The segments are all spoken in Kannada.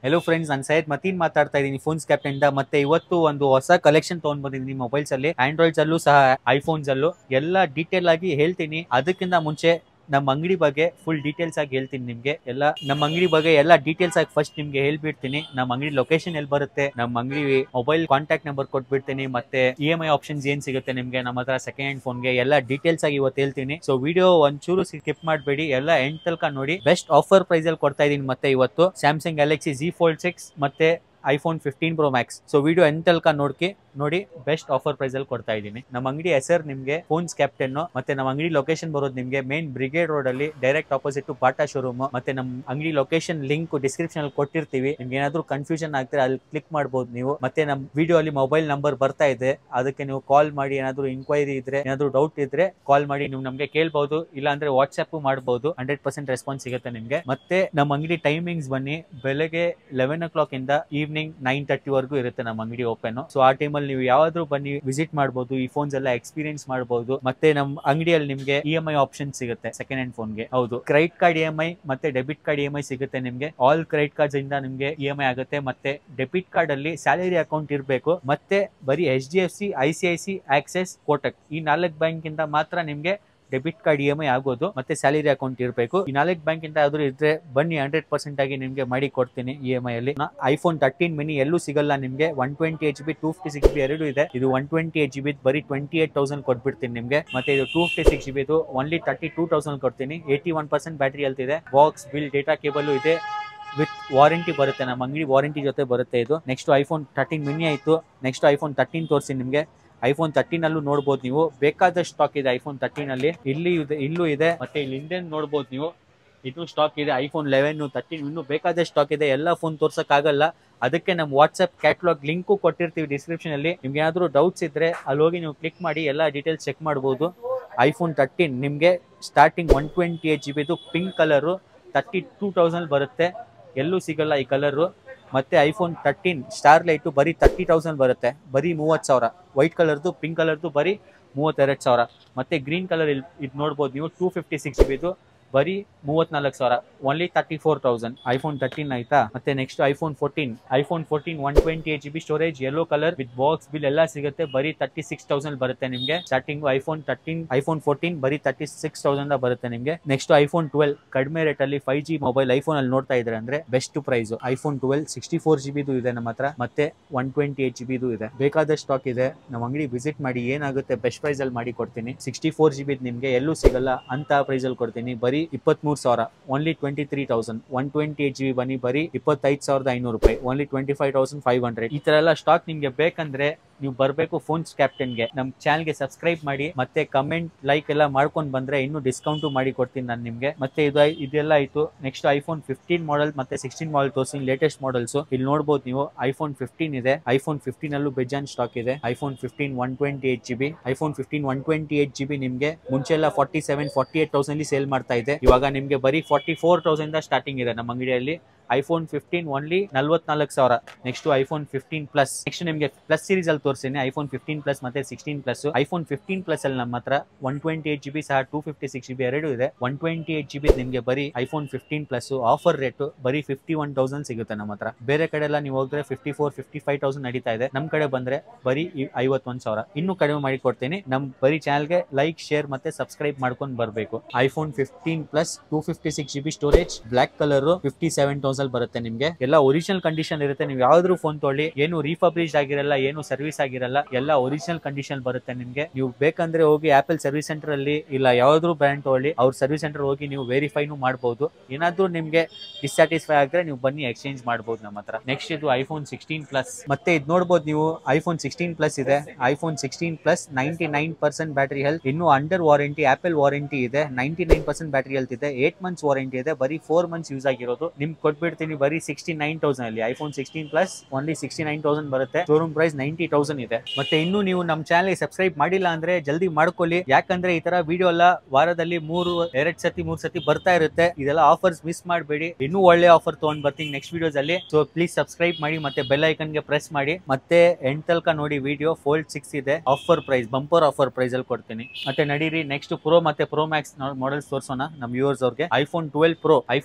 ಹೆಲೋ ಫ್ರೆಂಡ್ಸ್, ನಾನು ಸೈಯದ್ ಮತೀನ್ ಮಾತಾಡ್ತಾ ಇದ್ದೀನಿ ಫೋನ್ಸ್ ಕ್ಯಾಪ್ಟನ್ ಇಂದ. ಮತ್ತೆ ಇವತ್ತು ಒಂದು ಹೊಸ ಕಲೆಕ್ಷನ್ ತಗೊಂಡ್ ಬಂದಿದ್ದೀನಿ ಮೊಬೈಲ್ಸ್ ಅಲ್ಲಿ, ಆಂಡ್ರಾಯ್ಡ್ಸ್ ಅಲ್ಲೂ ಸಹ ಐಫೋನ್ಸ್ ಅಲ್ಲೂ ಎಲ್ಲ ಡೀಟೇಲ್ ಆಗಿ ಹೇಳ್ತೀನಿ. ಅದಕ್ಕಿಂತ ಮುಂಚೆ ನಮ್ಮ ಅಂಗಡಿ ಬಗ್ಗೆ ಫುಲ್ ಡೀಟೇಲ್ಸ್ ಆಗಿ ಹೇಳ್ತೀನಿ ನಿಮ್ಗೆ. ಎಲ್ಲ ನಮ್ಮ ಅಂಗಡಿ ಬಗ್ಗೆ ಎಲ್ಲ ಡೀಟೇಲ್ಸ್ ಆಗಿ ಫಸ್ಟ್ ನಿಮ್ಗೆ ಹೇಳ್ಬಿಡ್ತೀನಿ. ನಮ್ಮ ಅಂಗಡಿ ಲೊಕೇಶನ್ ಎಲ್ಲಿ ಬರುತ್ತೆ, ನಮ್ಮ ಅಂಗಡಿ ಮೊಬೈಲ್ ಕಾಂಟ್ಯಾಕ್ಟ್ ನಂಬರ್ ಕೊಟ್ಬಿಡ್ತೀನಿ, ಮತ್ತೆ EMI ಆಪ್ಷನ್ಸ್ ಏನ್ ಸಿಗುತ್ತೆ ನಿಮ್ಗೆ ನಮ್ಮ ಹತ್ರ ಸೆಕೆಂಡ್ ಹ್ಯಾಂಡ್ ಫೋನ್ಗೆ, ಎಲ್ಲ ಡೀಟೇಲ್ಸ್ ಆಗಿ ಇವತ್ತು ಹೇಳ್ತೀನಿ. ಸೊ ವಿಡಿಯೋ ಒಂಚೂರು ಸ್ಕಿಪ್ ಮಾಡಬೇಡಿ, ಎಲ್ಲ ಎಂಡ್ ತನಕ ನೋಡಿ. ಬೆಸ್ಟ್ ಆಫರ್ ಪ್ರೈಸ್ ಅಲ್ಲಿ ಕೊಡ್ತಾ ಇದೀನಿ ಮತ್ತೆ ಇವತ್ತು ಸ್ಯಾಮ್ಸಂಗ್ ಗ್ಯಾಲಕ್ಸಿ Z Fold 6 ಮತ್ತೆ iPhone 15 Pro Max. So video end ತನಕ ನೋಡಿ ಬೆಸ್ಟ್ ಆಫರ್ ಪ್ರೈಸ್ ಅಲ್ಲಿ ಕೊಡ್ತಾ ಇದೀನಿ. ನಮ್ಮ ಅಂಗಡಿ ಹೆಸರು ನಿಮ್ಗೆ ಫೋನ್ಸ್ ಕ್ಯಾಪ್ಟನ್, ಮತ್ತೆ ನಮ್ಮ ಅಂಗಡಿ ಲೊಕೇಶನ್ ಬರೋದು ನಿಮ್ಗೆ ಮೇನ್ ಬ್ರಿಗೇಡ್ ರೋಡ್ ಅಲ್ಲಿ ಡೈರೆಕ್ಟ್ ಆಪೋಸಿಟ್ ಬಾಟಾ ಶೋರೂಮ್. ಮತ್ತೆ ನಮ್ಮ ಅಂಗಡಿ ಲೊಕೇಶನ್ ಲಿಂಕ್ ಡಿಸ್ಕ್ರಿಪ್ಷನ್ ಅಲ್ಲಿ ಕೊಟ್ಟಿರ್ತೀವಿ. ನಿಮ್ಗೆ ಏನಾದ್ರು ಕನ್ಫ್ಯೂಷನ್ ಆಗ್ತಾರೆ ಅಲ್ಲಿ ಕ್ಲಿಕ್ ಮಾಡಬಹುದು ನೀವು. ಮತ್ತೆ ನಮ್ಮ ವಿಡಿಯೋ ಅಲ್ಲಿ ಮೊಬೈಲ್ ನಂಬರ್ ಬರ್ತಾ ಇದೆ, ಅದಕ್ಕೆ ನೀವು ಕಾಲ್ ಮಾಡಿ ಏನಾದ್ರು ಇನ್ಕ್ವೈರಿ ಇದ್ರೆ, ಏನಾದ್ರು ಡೌಟ್ ಇದ್ರೆ ಕಾಲ್ ಮಾಡಿ ನೀವು ನಮ್ಗೆ ಕೇಳಬಹುದು. ಇಲ್ಲ ಅಂದ್ರೆ ವಾಟ್ಸ್ಆಪ್ ಮಾಡಬಹುದು, 100% ರೆಸ್ಪಾನ್ಸ್ ಸಿಗುತ್ತೆ ನಿಮ್ಗೆ. ಮತ್ತೆ ನಮ್ಮ ಅಂಗಡಿ ಟೈಮಿಂಗ್ಸ್ ಬನ್ನಿ, ಬೆಳಗ್ಗೆ 11 o'clock ಇಂದ ಈವ್ನಿಂಗ್ 9:30 ವರೆಗೂ ಇರುತ್ತೆ ನಮ್ಮ ಅಂಗಡಿ ಓಪನ್. ಸೊ ಆ ಟೈಮಲ್ಲಿ ನೀವು ಯಾವಾದ್ರೂ ಬನ್ನಿ ವಿಸಿಟ್ ಮಾಡಬಹುದು, ಈ ಫೋನ್ಸ್ ಎಲ್ಲ ಎಕ್ಸ್ಪೀರಿಯನ್ಸ್ ಮಾಡಬಹುದು. ಮತ್ತೆ ನಮ್ಮ ಅಂಗಡಿಯಲ್ಲಿ ನಿಮ್ಗೆ EMI ಆಪ್ಷನ್ ಸಿಗುತ್ತೆ ಸೆಕೆಂಡ್ ಹ್ಯಾಂಡ್ ಫೋನ್ಗೆ. ಹೌದು, ಕ್ರೆಡಿಟ್ ಕಾರ್ಡ್ EMI ಮತ್ತೆ ಡೆಬಿಟ್ ಕಾರ್ಡ್ EMI ಸಿಗುತ್ತೆ ನಿಮ್ಗೆ. ಆಲ್ ಕ್ರೆಡಿಟ್ ಕಾರ್ಡ್ಸ್ ಇಂದ ನಿಮ್ಗೆ EMI ಆಗುತ್ತೆ. ಮತ್ತೆ ಡೆಬಿಟ್ ಕಾರ್ಡ್ ಅಲ್ಲಿ ಸ್ಯಾಲರಿ ಅಕೌಂಟ್ ಇರಬೇಕು. ಮತ್ತೆ ಬರೀ HDFC, ICICI, ಆಕ್ಸಿಸ್, ಕೋಟಕ್ ಈ 4 ಬ್ಯಾಂಕ್ ಇಂದ ಮಾತ್ರ ನಿಮ್ಗೆ ಡೆಬಿಟ್ ಕಾರ್ಡ್ EMI ಆಗೋದು. ಮತ್ತೆ ಸ್ಯಾಲರಿ ಅಕೌಂಟ್ ಇರಬೇಕು. ಈ 4 ಬ್ಯಾಂಕ್ ಇಂದ ಯಾವ್ದು ಇದ್ರೆ ಬನ್ನಿ, 100% ಆಗಿ ನಿಮ್ಗೆ ಮಾಡಿ ಕೊಡ್ತೀನಿ EMI ಅಲ್ಲಿ. iPhone 13 mini ಎಲ್ಲೂ ಸಿಗಲ್ಲ ನಿಮ್ಗೆ. 128GB 256GB ಎರಡು ಇದೆ. ಇದು 128GB ಬರೀ 28,000 ಕೊಟ್ಬಿಡ್ತೀನಿ ನಿಮ್ಗೆ. ಮತ್ತೆ ಇದು 256GB ಇದು ಓನ್ಲಿ 32,000 ಕೊಡ್ತೀನಿ. 81% ಬ್ಯಾಟರಿ ಹೆಲ್ತ್ ಇದೆ. ಬಾಕ್ಸ್, ಬಿಲ್, ಡೇಟಾ ಕೇಬಲ್ ಇದೆ. ವಿತ್ ವಾರಂಟಿ ಬರುತ್ತೆ, ನಮ್ಮ ಅಂಗಡಿ ವಾರಂಟಿ ಜೊತೆ ಬರುತ್ತೆ ಇದು. ನೆಕ್ಸ್ಟ್ iPhone 13 mini ಆಯ್ತು. ನೆಕ್ಸ್ಟ್ iPhone 13 ತೋರಿಸಿ ನಿಮ್ಗೆ. iPhone 13 ಅಲ್ಲೂ ನೋಡಬಹುದು ನೀವು, ಬೇಕಾದಷ್ಟು ಸ್ಟಾಕ್ ಇದೆ iPhone 13 ಅಲ್ಲಿ. ಇಲ್ಲೂ ಇದೆ, ಮತ್ತೆ ಇಲ್ಲಿ ಹಿಂದೆ ನೋಡಬಹುದು ನೀವು, ಇದು ಸ್ಟಾಕ್ ಇದೆ. iPhone 11, 13 ಇನ್ನೂ ಬೇಕಾದಷ್ಟು ಸ್ಟಾಕ್ ಇದೆ. ಎಲ್ಲ ಫೋನ್ ತೋರ್ಸಕ್ ಆಗಲ್ಲ, ಅದಕ್ಕೆ ನಮ್ಮ ವಾಟ್ಸ್ಆಪ್ ಕ್ಯಾಟಲಾಗ್ ಲಿಂಕು ಕೊಟ್ಟಿರ್ತೀವಿ ಡಿಸ್ಕ್ರಿಪ್ಷನ್ ಅಲ್ಲಿ. ನಿಮ್ಗೆ ಏನಾದ್ರು ಡೌಟ್ಸ್ ಇದ್ರೆ ಅಲ್ಲಿ ಹೋಗಿ ನೀವು ಕ್ಲಿಕ್ ಮಾಡಿ ಎಲ್ಲ ಡೀಟೇಲ್ಸ್ ಚೆಕ್ ಮಾಡಬಹುದು. iPhone 13 ನಿಮ್ಗೆ ಸ್ಟಾರ್ಟಿಂಗ್ 128GB ಪಿಂಕ್ ಕಲರ್ 32,000 ಬರುತ್ತೆ. ಎಲ್ಲೂ ಸಿಗಲ್ಲ ಈ ಕಲರ್. ಮತ್ತೆ iPhone 13 ಸ್ಟಾರ್ ಲೈಟ್ ಬರೀ 30,000 ಬರುತ್ತೆ, ಬರೀ 30,000. ವೈಟ್ ಕಲರ್ದು, ಪಿಂಕ್ ಕಲರ್ದು ಬರೀ 32,000. ಮತ್ತೆ ಗ್ರೀನ್ ಕಲರ್ ಇದು ನೋಡ್ಬೋದು ನೀವು, 256GB ಬರೀ 34,000, ಓನ್ಲಿ 34,000. iPhone 13 ಆಯ್ತಾ. ಮತ್ತೆ next iPhone 14 128GB storage, yellow colour with box, bill ಎಲ್ಲ ಸಿಗುತ್ತೆ. ಬರೀ 36,000 ಬರುತ್ತೆ ನಿಮ್ಗೆ ಸ್ಟಾರ್ಟಿಂಗ್. iPhone 14 ಬರೀ 36,000 ಬರುತ್ತೆ ನಿಮ್ಗೆ. ನೆಕ್ಸ್ಟ್ iPhone 12 ಕಡಿಮೆ ರೇಟ್ ಅಲ್ಲಿ 5G ಮೊಬೈಲ್ iPhone ಅಲ್ಲಿ ನೋಡ್ತಾ ಇದ್ರೆ ಅಂದ್ರೆ ಬೆಸ್ಟ್ ಪ್ರೈಸ್. iPhone 12 64GB ಇದೆ ನಮ್ಮ ಹತ್ರ, ಮತ್ತೆ 128GB ಇದೆ. ಬೇಕಾದಷ್ಟು ಸ್ಟಾಕ್ ಇದೆ. ನಮ್ಮ ಅಂಗಡಿ ವಿಸಿಟ್ ಮಾಡಿ, ಏನಾಗುತ್ತೆ ಬೆಸ್ಟ್ ಪ್ರೈಸ್ ಅಲ್ಲಿ ಮಾಡಿ ಕೊಡ್ತೀನಿ. 64GB ನಿಮ್ಗೆ ಎಲ್ಲೂ ಸಿಗಲ್ಲ ಅಂತ ಪ್ರೈಸ್ ಅಲ್ಲಿ ಕೊಡ್ತೀನಿ. ಬರೀ 23,000, ಓನ್ಲಿ 23,000. 128GB ಬನ್ನಿ, ಬರೀ 25,500 ರೂಪಾಯಿ, ಓನ್ಲಿ 25,500. ಈ ತರ ಎಲ್ಲ ಸ್ಟಾಕ್ ನಿಮ್ಗೆ ಬೇಕಂದ್ರೆ ನೀವು ಬರ್ಬೇಕು ಫೋನ್ಸ್ ಕ್ಯಾಪ್ಟನ್ಗೆ. ನಮ್ ಚಾನಲ್ಗೆ ಸಬ್ಸ್ಕ್ರೈಬ್ ಮಾಡಿ, ಮತ್ತೆ ಕಮೆಂಟ್, ಲೈಕ್ ಎಲ್ಲ ಮಾಡ್ಕೊಂಡ್ ಬಂದ್ರೆ ಇನ್ನೂ ಡಿಸ್ಕೌಂಟ್ ಮಾಡಿ ಕೊಡ್ತೀನಿ ನಾನು ನಿಮ್ಗೆ. ಮತ್ತೆ ಇದೆಲ್ಲ ಆಯ್ತು. ನೆಕ್ಸ್ಟ್ iPhone 15 ಮಾಡೆಲ್ ಮತ್ತೆ 16 ಮಾಡೆಲ್ ತೋರಿಸ್ತೀನಿ, ಲೇಟೆಸ್ಟ್ ಮಾಡೆಲ್ಸ್. ಇಲ್ಲಿ ನೋಡಬಹುದು ನೀವು, iPhone 15 ಇದೆ. iPhone 15 ಅಲ್ಲೂ ಬೇಜಾನ್ ಸ್ಟಾಕ್ ಇದೆ. iPhone 15 128GB, iPhone 15 128GB ನಿಮ್ಗೆ ಮುಂಚೆ ಎಲ್ಲ 47-48,000 ಸೇಲ್ ಮಾಡ್ತಾ ಇದೆ. ಇವಾಗ ನಿಮ್ಗೆ ಬರೀ 44,000 ಸ್ಟಾರ್ಟಿಂಗ್ ಇದೆ ನಮ್ಮ ಅಂಗಡಿಯಲ್ಲಿ. iPhone 15 only 44,000. Next iPhone 15 plus. Next ನಿಮ್ಗೆ ಪ್ಲಸ್ ಸೀರೀಸ್ ಅಲ್ಲಿ ತೋರಿಸ್ತೀನಿ, iPhone 15 ಪ್ಲಸ್ ಮತ್ತೆ 16 ಪ್ಲಸ್. iPhone 15 ಪ್ಲಸ್ ಅಲ್ಲಿ ನಮ್ಮ ಹತ್ರ 128GB ಸಹ 256GB ಎರಡು ಇದೆ. 128GB ನಿಮ್ಗೆ ಬರೀ iPhone 15 ಪ್ಲಸ್ ಆಫರ್ ರೇಟ್ ಬರೀ 51,000 ಸಿಗುತ್ತೆ ನಮ್ಮ ಹತ್ರ. ಬೇರೆ ಕಡೆ ಎಲ್ಲ ನೀವು ಹೋದ್ರೆ 54-55,000 ನಡೀತಾ ಇದೆ. ನಮ್ ಕಡೆ ಬಂದ್ರೆ ಬರೀ 51,000. ಇನ್ನೂ ಕಡಿಮೆ ಮಾಡಿ ಕೊಡ್ತೀನಿ. ನಮ್ ಬರೀ ಚಾನಲ್ಗೆ ಲೈಕ್, ಶೇರ್ ಮತ್ತೆ ಸಬ್ಸ್ಕ್ರೈಬ್ ಮಾಡ್ಕೊಂಡು ಬರ್ಬೇಕು. iPhone 15 plus 256GB storage, black colour, 57,000 ಬರುತ್ತೆ ನಿಮ್ಗೆ. ಎಲ್ಲ ಒರಿಜಿನಲ್ ಕಂಡೀಷನ್ ಇರುತ್ತೆ. ನೀವು ಯಾವ್ದಾದ್ರು ಫೋನ್ ತೊಗೊಳ್ಳಿ, ಏನು ರೀಫರ್ಬಿಶ್ಡ್ ಆಗಿರಲ್ಲ, ಏನು ಸರ್ವಿಸ್ ಆಗಿರಲ್ಲ, ಎಲ್ಲ ಒರಿಜಿನಲ್ ಕಂಡೀಷನ್ ಬರುತ್ತೆ ನಿಮ್ಗೆ. ನೀವು ಬೇಕಂದ್ರೆ ಹೋಗಿ ಆಪಲ್ ಸರ್ವಿಸ್ ಸೆಂಟರ್ ಅಲ್ಲಿ, ಇಲ್ಲ ಯಾವ್ದಾದ್ರು ಬ್ರ್ಯಾಂಡ್ ತೊಗೊಳ್ಳಿ, ಅವ್ರ ಸರ್ವಿಸ್ ಸೆಂಟರ್ ಹೋಗಿ ನೀವು ವೆರಿಫೈನು ಮಾಡಬಹುದು. ಏನಾದ್ರೂ ನಿಮ್ಗೆ ಡಿಸ್ಸ್ಯಾಟಿಸ್ಫೈ ಆಗಿದ್ರೆ ನೀವು ಬನ್ನಿ ಎಕ್ಸ್ಚೇಂಜ್ ಮಾಡಬಹುದು ನಮ್ಮ ಹತ್ರ. ನೆಕ್ಸ್ಟ್ ಇದು iPhone 16 ಪ್ಲಸ್. ಮತ್ತೆ ಇದು ನೋಡಬಹುದು ನೀವು, iPhone 16 ಪ್ಲಸ್ ಇದೆ. iPhone 16 ಪ್ಲಸ್ 99% ಬ್ಯಾಟರಿ ಹೆಲ್ತ್, ಇನ್ನು ಅಂಡರ್ ವಾರಂಟಿ, ಆಪಲ್ ವಾರಂಟಿ ಇದೆ. 99% ಬ್ಯಾಟರಿ ಹೆಲ್ತ್ ಇದೆ. 8 months ವಾರಂಟಿ ಇದೆ. ಬರೀ 4 months ಯೂಸ್ ಆಗಿರೋದು. ನಿಮ್ಗೆ ಕೊಟ್ಬಿಡ್ತೀನಿ ಬರೀ 69,000 ಅಲ್ಲಿ. iPhone 16 ಪ್ಲಸ್ ಓನ್ಲಿ 69,000 ಬರುತ್ತೆ. ಶೋರೂಮ್ ಪ್ರೈಸ್ 90,000 ಇದೆ. ಮತ್ತೆ ಇನ್ನು ನೀವು ನಮ್ಮ ಚಾನಲ್ ಸಬ್ಸ್ಕ್ರೈಬ್ ಮಾಡಿಲ್ಲ ಅಂದ್ರೆ ಜಲ್ದಿ ಮಾಡ್ಕೊಳ್ಳಿ. ಯಾಕಂದ್ರೆ ಈ ತರ ವಿಡಿಯೋ ಎಲ್ಲ ವಾರದಲ್ಲಿ 2 ಸತಿ ಬರ್ತಾ ಇರುತ್ತೆ. ಇದೆಲ್ಲ ಆಫರ್ಸ್ ಮಿಸ್ ಮಾಡಬೇಡಿ. ಇನ್ನೂ ಒಳ್ಳೆ ಆಫರ್ ತಗೊಂಡ್ ಬರ್ತೀನಿ ನೆಕ್ಸ್ಟ್ ವಿಡಿಯೋಸ್ ಅಲ್ಲಿ. ಸೊ ಪ್ಲೀಸ್ ಸಬ್ಸ್ಕ್ರೈಬ್ ಮಾಡಿ, ಮತ್ತೆ ಬೆಲ್ ಐಕನ್ ಗೆ ಪ್ರೆಸ್ ಮಾಡಿ, ಮತ್ತೆ ಎಂಡ್ ತನಕ ನೋಡಿ ವಿಡಿಯೋ. Fold 6 ಇದೆ, offer price, bumper offer price ಅಲ್ಲಿ ಕೊಡ್ತೀನಿ. ಮತ್ತೆ ನಡೀರಿ ನೆಕ್ಸ್ಟ್ Pro ಮತ್ತೆ Pro Max ಮಾಡೆಲ್ಸ್ ತೋರ್ಸೋಣ ನಮ್ಮ ವ್ಯೂವರ್ಸ್ ಅವ್ರಿಗೆ. iPhone 12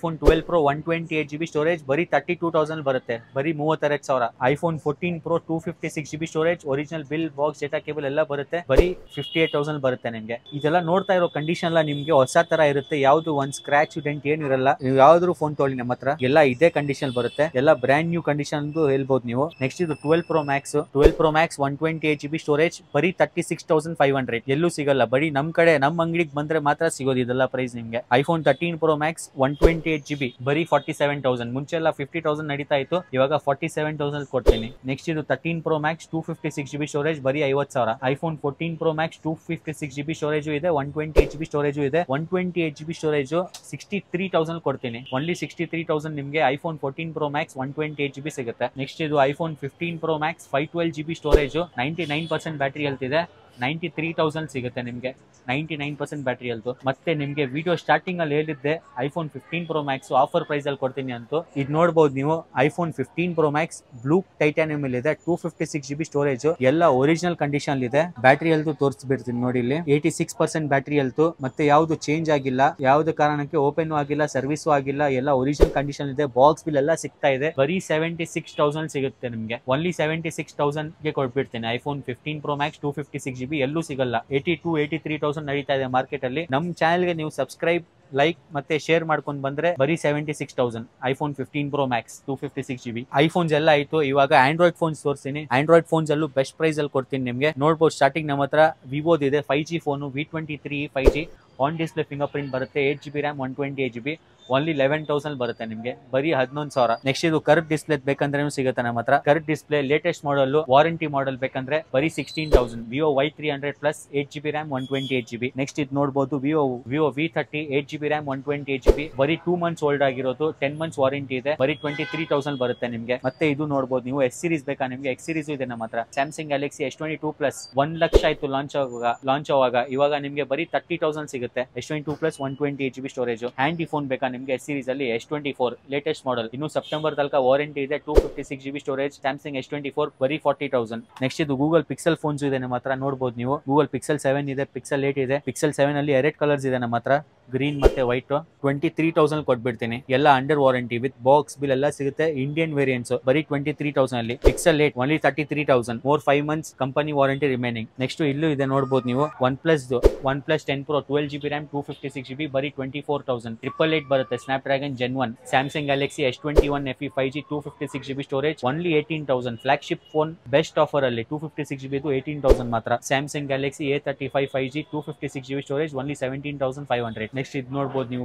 Pro 128GB ಸ್ಟೋರೇಜ್ ಬರೀ 32,000 ಬರುತ್ತೆ, ಬರೀ 32,000. iPhone 14 Pro 256GB storage, original bill, box, data cable ಎಲ್ಲ ಬರುತ್ತೆ, ಬರೀ 58,000 ಬರುತ್ತೆ ನಿಮ್ಗೆ. ಇದೆಲ್ಲ ನೋಡ್ತಾ ಇರೋ ಕಂಡೀಷನ್ ಎಲ್ಲ ನಿಮ್ಗೆ ಹೊಸ ತರ ಇರುತ್ತೆ, ಯಾವ್ದು ಒಂದ್ ಸ್ಕ್ರಾಚ್ ಡೆಂಟ್ ಏನಿರಲ್ಲ. ನೀವು ಯಾವ್ದಾದ್ರು ಫೋನ್ ತೊಗೊಳ್ಳಿ ನಮ್ಮ ಹತ್ರ ಎಲ್ಲ ಇದೇ ಕಂಡೀಷನ್ ಬರುತ್ತೆ, ಎಲ್ಲ ಬ್ರ್ಯಾಂಡ್ ನ್ಯೂ ಕಂಡೀಷನ್ ಹೇಳ್ಬೋದು ನೀವು. ನೆಕ್ಸ್ಟ್ ಇದು 12 Pro Max 128GB ಸ್ಟೋರೇಜ್, ಬರೀ 36,500. ಎಲ್ಲೂ ಸಿಗಲ್ಲ, ಬರೀ ನಮ್ ಕಡೆ ನಮ್ ಅಂಗಡಿಗೆ ಬಂದ್ರೆ ಮಾತ್ರ ಸಿಗೋದು ಇದೆಲ್ಲ ಪ್ರೈಸ್ ನಿಮ್ಗೆ. iPhone 13 Pro Max 128GB ಬರೀ 47,000. ಮುಂಚೆ ಎಲ್ಲ 50,000 ನಡೀತಾ ಇತ್ತು, ಇವಾಗ 47,000 ಕೊಡ್ತೀನಿ. ನೆಕ್ಸ್ಟ್ ಇದು 13 Pro Max 256GB ಸ್ಟೋರೇಜ್, ಬರೀ 50,000. iPhone 14 Pro Max 256GB storage ಇದೆ, 128GB ಸ್ಟೋರೇಜ್ ಇದೆ. 128GB ಸ್ಟೋರೇಜ್ 63,000 ಕೊಡ್ತೀನಿ. ಓನ್ಲಿ 63,000 ನಿಮ್ಗೆ iPhone 14 Pro Max 128GB ಸಿಗುತ್ತೆ. ನೆಕ್ಸ್ಟ್ ಇದು iPhone 15 Pro Max 512GB storage, 99% battery health ಇದೆ, 93,000 ಸಿಗುತ್ತೆ ನಿಮ್ಗೆ. 99% ಬ್ಯಾಟರಿ ಹೆಲ್ತ್. ಮತ್ತೆ ನಿಮ್ಗೆ ವಿಡಿಯೋ ಸ್ಟಾರ್ಟಿಂಗ್ ಅಲ್ಲಿ ಹೇಳಿದ್ದೆ iPhone 15 Pro Max offer price ಅಲ್ಲಿ ಕೊಡ್ತೀನಿ ಅಂತ. ಇದು ನೋಡಬಹುದು ನೀವು, iPhone 15 Pro Max blue titanium ಅಲ್ಲಿ ಇದೆ, 256GB ಸ್ಟೋರೇಜ್, ಎಲ್ಲ ಒರಿಜಿನಲ್ ಕಂಡೀಷನ್ ಇದೆ. ಬ್ಯಾಟರಿ ಹೆಲ್ತ್ ತೋರಿಸ್ಬಿಡ್ತೀನಿ ನೋಡಿ ಇಲ್ಲಿ, 86% ಬ್ಯಾಟರಿ ಹೆಲ್ತ್. ಮತ್ತೆ ಯಾವ್ದು ಚೇಂಜ್ ಆಗಿಲ್ಲ, ಯಾವ್ದು ಕಾರಣಕ್ಕೆ ಓಪನ್ ಆಗಿಲ್ಲ, ಸರ್ವಿಸ್ ಆಗಿಲ್ಲ, ಎಲ್ಲ ಒರಿಜಿನಲ್ ಕಂಡೀಷನ್ ಇದೆ. ಬಾಕ್ಸ್ ಬಿಲ್ ಎಲ್ಲ ಸಿಗ್ತಾ ಇದೆ, ಬರೀ 76,000 ಸಿಗುತ್ತೆ ನಿಮ್ಗೆ. ಓನ್ಲಿ 76,000 ಗೆ ಕೊಟ್ಬಿಡ್ತೀನಿ iPhone 15 Pro Max 256GB. ಎಲ್ಲೂ ಸಿಗಲ್ಲ, 83,000 ನಡೀತಾ ಇದೆ ಮಾರ್ಕೆಟ್ ಅಲ್ಲಿ. ನಮ್ ಚಾನೆಲ್ ಗೆ ನೀವು ಸಬ್ಸ್ಕ್ರೈಬ್, ಲೈಕ್ ಮತ್ತೆ ಶೇರ್ ಮಾಡ್ಕೊಂಡು ಬಂದ್ರೆ ಬರೀ 76,000 iPhone 15 Pro Max 256GB. IPhones ಎಲ್ಲ ಆಯ್ತು, ಇವಾಗ ಆಂಡ್ರಾಯ್ಡ್ ಫೋನ್ಸ್ ತೋರಿಸ್ತೀನಿ. ಆಂಡ್ರಾಯ್ಡ್ ಫೋನ್ಸ್ ಅಲ್ಲೂ ಬೆಸ್ಟ್ ಪ್ರೈಸ್ ಅಲ್ಲಿ ಕೊಡ್ತೀನಿ ನಿಮ್ಗೆ. ನೋಡ್ಬೋದು ಸ್ಟಾರ್ಟಿಂಗ್ ನಮ್ಮ ಹತ್ರ ವಿವೋದ್ ಇದೆ 5G phone, V23 5G on display finger print ಬರುತ್ತೆ, 8GB RAM 128GB, ಓನ್ಲಿ 11,000 ಬರುತ್ತೆ ನಿಮ್ಗೆ, ಬರೀ 11,000. ನೆಕ್ಸ್ಟ್ ಇದು ಕರ್ವ್ ಡಿಸ್ಪ್ಲೇ ಬೇಕಂದ್ರೆ ಸಿಗುತ್ತೆ ನಮ್ಮ ಹತ್ರ. Curve display latest model, warranty model ಬೇಕಂದ್ರೆ ಬರೀ 16,000. Vivo Y300 plus 8GB RAM 128GB. Next ಇದು ನೋಡಬಹುದು Vivo V30 8GB RAM 128GB, ಬರೀ 2 months ಓಲ್ಡ್ ಆಗಿರೋದು, 10 months ವಾರಂಟಿ ಇದೆ, ಬರೀ 23,000 ಬರುತ್ತೆ ನಿಮ್ಗೆ. ಮತ್ತೆ ಇದು ನೋಡಬಹುದು ನೀವು, ಎಸ್ ಸೀರೀಸ್ ಬೇಕಾ ನಿಮ್ಗೆ, ಎಕ್ಸ್ ಸೀರೀಸ್ ಇದೆ ನಮ್ಮ ಹತ್ರ. Samsung Galaxy S22 plus 1 lakh ಆಯ್ತು ಲಾಂಚ್ ಆವಾಗ, ಇವಾಗ ನಿಮ್ಗೆ ಬರೀ 30,000 ಸಿಗುತ್ತೆ. S22 plus 128GB storage. Handy phone ಬೇಕಾ ನಿಮ್ಗೆ, ಎಸ್ ಸೀರೀಸ್ ಅಲ್ಲಿ S24 ಲೇಟೆಸ್ಟ್ ಮಾಡಲ್, ಇನ್ನು ಸೆಪ್ಟೆಂಬರ್ ತನಕ ವಾರಂಟಿ ಇದೆ, 256GB ಸ್ಟೋರೇಜ್. ಸ್ಯಾಮ್ಸಂಗ್ S24 ಬರೀ 40,000. ನೆಕ್ಸ್ಟ್ ಇದು ಗೂಗಲ್ ಪಿಕ್ಸೆಲ್ ಫೋನ್ಸ್ ಇದೆ ನಮ್ಮ ಹತ್ರ, ನೋಡಬಹುದು ನೀವು. ಗೂಗಲ್ ಪಿಕ್ಸೆಲ್ 7 ಇದೆ, ಪಿಕ್ಸೆಲ್ 8 ಇದೆ. ಪಿಕ್ಸೆಲ್ 7 ಅಲ್ಲಿ 2 ಕಲರ್ಸ್ ಇದೆ ನಮ್ಮ ಹತ್ರ, ಗ್ರೀನ್ ಮತ್ತೆ ವೈಟ್. 23,000 ಕೊಟ್ಬಿಡ್ತೀನಿ, ಎಲ್ಲ under warranty with box bill ಎಲ್ಲ ಸಿಗುತ್ತೆ. ಇಂಡಿಯನ್ ವೇರಿಯಂಟ್ಸ್ ಬರೀ 23,000 ಅಲ್ಲಿ. Pixel 8 only 33,000, more 5 months company warranty remaining. Next ಇಲ್ಲೂ ಇದೆ ನೋಡಬಹುದು ನೀವು, one plus 10 Pro 12GB RAM 256GB ಬರೀ 24,000. 888 ಬರುತ್ತೆ, snap dragon Gen 1. Samsung Galaxy S21 FE 5G 256GB storage, only 18,000. Flagship phone best offer ಅಲ್ಲಿ 256GB 18,000 ಮಾತ್ರ. Samsung Galaxy A35 5G 256GB storage, only 17,500. Next ಇದು ನೋಡಬಹುದು ನೀವು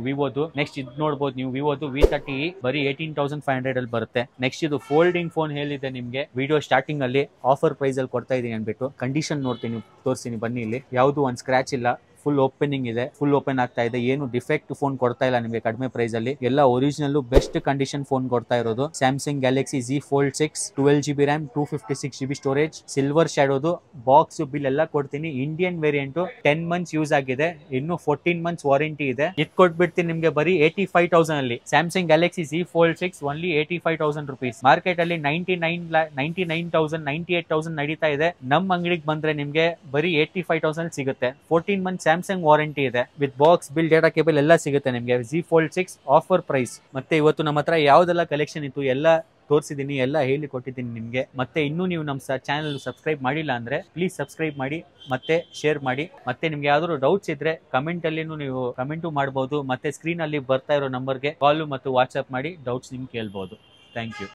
ವಿವೋದು. V30 ಬರೀ 18,500 ಅಲ್ಲಿ ಬರುತ್ತೆ. ನೆಕ್ಸ್ಟ್ ಇದು ಫೋಲ್ಡಿಂಗ್ ಫೋನ್ ಹೇಳಿದೆ ನಿಮ್ಗೆ ವಿಡಿಯೋ ಸ್ಟಾರ್ಟಿಂಗ್ ಅಲ್ಲಿ ಆಫರ್ ಪ್ರೈಸ್ ಅಲ್ಲಿ ಕೊಡ್ತಾ ಇದೀನಿ ಅನ್ಬಿಟ್ಟು. ಕಂಡೀಷನ್ ನೋಡ್ತೀನಿ, ತೋರಿಸ್ತೀನಿ ಬನ್ನಿ. ಇಲ್ಲಿ ಯಾವ್ದು ಒಂದ್ ಸ್ಕ್ರಾಚ್ ಇಲ್ಲ, ಫುಲ್ ಓಪನಿಂಗ್ ಇದೆ, ಫುಲ್ ಓಪನ್ ಆಗ್ತಾ ಇದೆ, ಏನು ಡಿಫೆಕ್ಟ್ ಫೋನ್ ಕೊಡ್ತಾ ಇಲ್ಲ ನಿಮಗೆ ಕಡಿಮೆ ಪ್ರೈಸ್ ಅಲ್ಲಿ. ಎಲ್ಲ ಒರಿಜಿನಲ್ ಬೆಸ್ಟ್ ಕಂಡೀಷನ್ ಫೋನ್ ಕೊಡ್ತಾ ಇರೋದು. Samsung Galaxy Z Fold 6 12GB RAM 256GB storage, silver ಶ್ಯಾಡೋದು, ಬಾಕ್ಸ್ ಬಿಲ್ ಎಲ್ಲ ಕೊಡ್ತೀನಿ. ಇಂಡಿಯನ್ ವೇರಿಯಂಟ್, 10 months ಯೂಸ್ ಆಗಿದೆ, ಇನ್ನು 14 months ವಾರಂಟಿ ಇದೆ. ಇದು ಕೊಟ್ಬಿಡ್ತೀನಿ ನಿಮ್ಗೆ ಬರೀ 85,000 ಅಲ್ಲಿ. Samsung Galaxy Z Fold 6 only 85,000 rupees. Market ಅಲ್ಲಿ 99,000 98,000 ನಡೀತಾ ಇದೆ. ನಮ್ ಅಂಗಡಿಗೆ ಬಂದ್ರೆ ನಿಮ್ಗೆ ಬರೀ 85,000 ಸಿಗುತ್ತೆ. 14 months ಸ್ಯಾಮ್ಸಂಗ್ ವಾರಂಟಿ ಇದೆ, with box bill, data cable ಎಲ್ಲ ಸಿಗುತ್ತೆ ನಿಮ್ಗೆ. Z Fold 6 offer price. ಮತ್ತೆ ಇವತ್ತು ನಮ್ಮ ಹತ್ರ ಯಾವ್ದೆಲ್ಲ ಕಲೆಕ್ಷನ್ ಇತ್ತು ಎಲ್ಲ ತೋರಿಸಿದೀನಿ, ಎಲ್ಲ ಹೇಳಿ ಕೊಟ್ಟಿದ್ದೀನಿ ನಿಮ್ಗೆ. ಮತ್ತೆ ಇನ್ನೂ ನೀವು ನಮ್ಮ ಚಾನಲ್ ಸಬ್ಸ್ಕ್ರೈಬ್ ಮಾಡಿಲ್ಲ ಅಂದ್ರೆ ಪ್ಲೀಸ್ ಸಬ್ಸ್ಕ್ರೈಬ್ ಮಾಡಿ, ಮತ್ತೆ ಶೇರ್ ಮಾಡಿ. ಮತ್ತೆ ನಿಮ್ಗೆ ಯಾವ್ದಾದ್ರು ಡೌಟ್ಸ್ ಇದ್ರೆ ಕಮೆಂಟ್ ಅಲ್ಲಿ ನೀವು ಕಮೆಂಟು ಮಾಡಬಹುದು. ಮತ್ತೆ ಸ್ಕ್ರೀನ್ ಅಲ್ಲಿ ಬರ್ತಾ ಇರೋ ನಂಬರ್ಗೆ ಕಾಲ್ ಮತ್ತು ವಾಟ್ಸ್ಆಪ್ ಮಾಡಿ ಡೌಟ್ಸ್ ನಿಮ್ಗೆ ಕೇಳ್ಬಹುದು. Thank you.